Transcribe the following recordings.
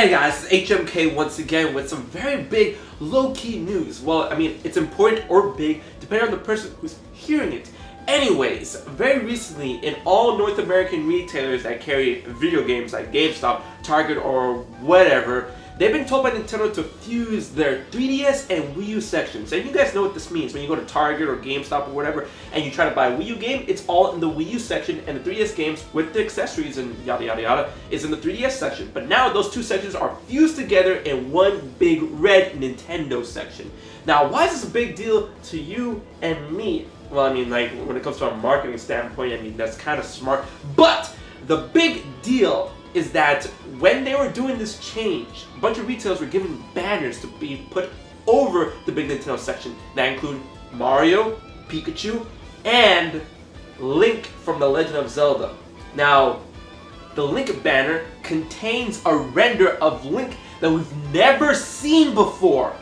Hey guys, it's HMK once again with some very big low-key news. Well, I mean, it's important or big depending on the person who's hearing it. Anyways, very recently in all North American retailers that carry video games like GameStop, Target, or whatever, they've been told by Nintendo to fuse their 3DS and Wii U sections. And you guys know what this means. When you go to Target or GameStop or whatever and you try to buy a Wii U game, it's all in the Wii U section, and the 3DS games with the accessories and yada yada yada is in the 3DS section. But now those two sections are fused together in one big red Nintendo section. Now, why is this a big deal to you and me? Well, I mean, like, when it comes to a marketing standpoint, I mean, that's kind of smart. But the big deal is that when they were doing this change, a bunch of retailers were given banners to be put over the big Nintendo section that include Mario, Pikachu, and Link from The Legend of Zelda. Now, the Link banner contains a render of Link that we've never seen before.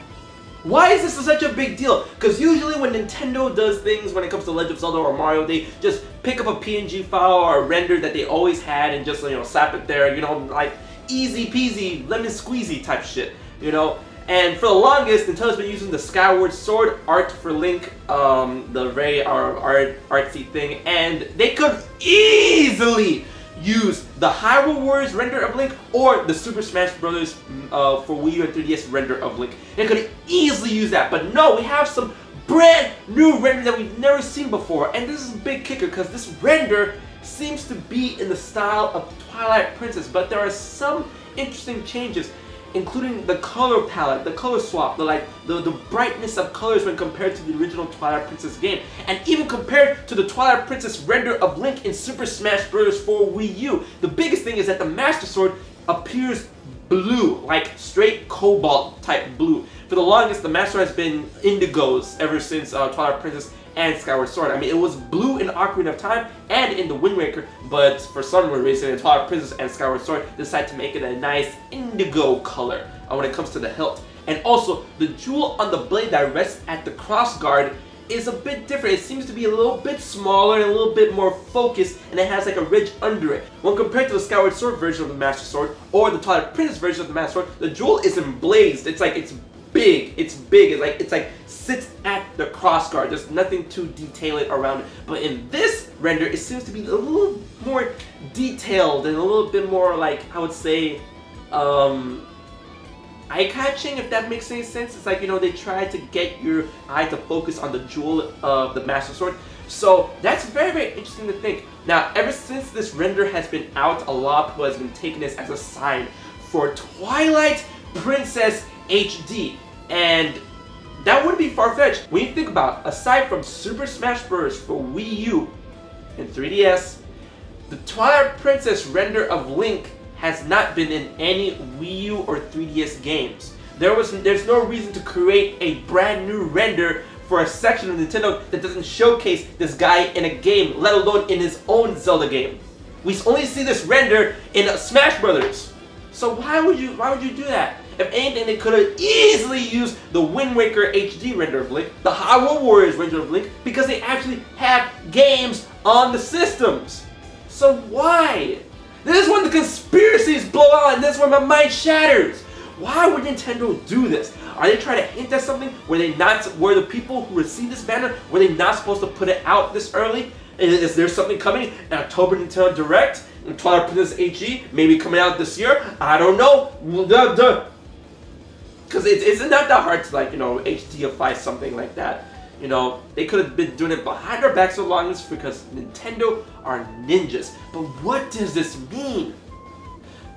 Why is this such a big deal? Because usually when Nintendo does things when it comes to Legend of Zelda or Mario, they just pick up a PNG file or a render that they always had and just, you know, slap it there, you know, like easy peasy, lemon squeezy type shit, you know? And for the longest, Nintendo's been using the Skyward Sword art for Link, the very artsy thing, and they could easily use the Hyrule Warriors render of Link or the Super Smash Bros. For Wii U and 3DS render of Link. They could easily use that, but no, we have some brand new render that we've never seen before, and this is a big kicker because this render seems to be in the style of Twilight Princess, but there are some interesting changes, including the color palette, the color swap, the brightness of colors when compared to the original Twilight Princess game, and even compared to the Twilight Princess render of Link in Super Smash Bros. For Wii U. The biggest thing is that the Master Sword appears blue, like straight cobalt type blue. For the longest, the Master Sword has been indigos ever since Twilight Princess and Skyward Sword. I mean, it was blue in Ocarina of Time and in the Wind Waker, but for some reason in Twilight Princess and Skyward Sword, they decided to make it a nice indigo color when it comes to the hilt. And also, the jewel on the blade that rests at the crossguard is a bit different. It seems to be a little bit smaller and a little bit more focused, and it has like a ridge under it. When compared to the Skyward Sword version of the Master Sword or the Twilight Princess version of the Master Sword, the jewel is emblazed. It's like, it's big. It's like sits at the crossguard. There's nothing too detailed around it. But in this render, it seems to be a little more detailed and a little bit more, like, I would say, eye-catching, if that makes any sense. It's like, you know, they try to get your eye to focus on the jewel of the Master Sword. So that's very, very interesting to think. Now, ever since this render has been out, a lot of people has been taking this as a sign for Twilight Princess HD. And that wouldn't be far-fetched. When you think about it, aside from Super Smash Bros. For Wii U and 3DS, the Twilight Princess render of Link has not been in any Wii U or 3DS games. There's no reason to create a brand new render for a section of Nintendo that doesn't showcase this guy in a game, let alone in his own Zelda game. We only see this render in Smash Brothers. So why would you do that? If anything, they could have easily used the Wind Waker HD render of Link, the Hyrule Warriors render of Link, because they actually have games on the systems. So why? This is when the conspiracies blow out, and this is when my mind shatters. Why would Nintendo do this? Are they trying to hint at something? Were the people who received this banner, were they not supposed to put it out this early? Is there something coming? An October Nintendo Direct? Twilight Princess HD? Maybe coming out this year? I don't know. Because it's not that hard to, like, you know, HDify something like that. You know, they could have been doing it behind our backs so long because Nintendo are ninjas. But what does this mean?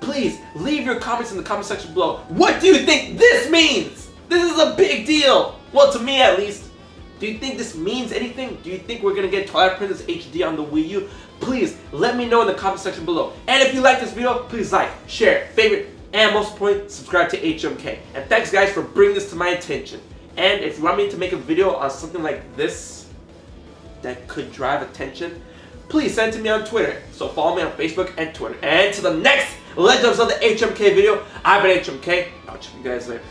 Please, leave your comments in the comment section below. What do you think this means? This is a big deal. Well, to me at least. Do you think this means anything? Do you think we're going to get Twilight Princess HD on the Wii U? Please, let me know in the comment section below. And if you like this video, please like, share, favorite, and most importantly, subscribe to HMK. And thanks guys for bringing this to my attention. And if you want me to make a video on something like this that could drive attention, please send it to me on Twitter. So follow me on Facebook and Twitter. And to the next Legend of Zelda HMK video, I've been HMK. I'll check you guys later.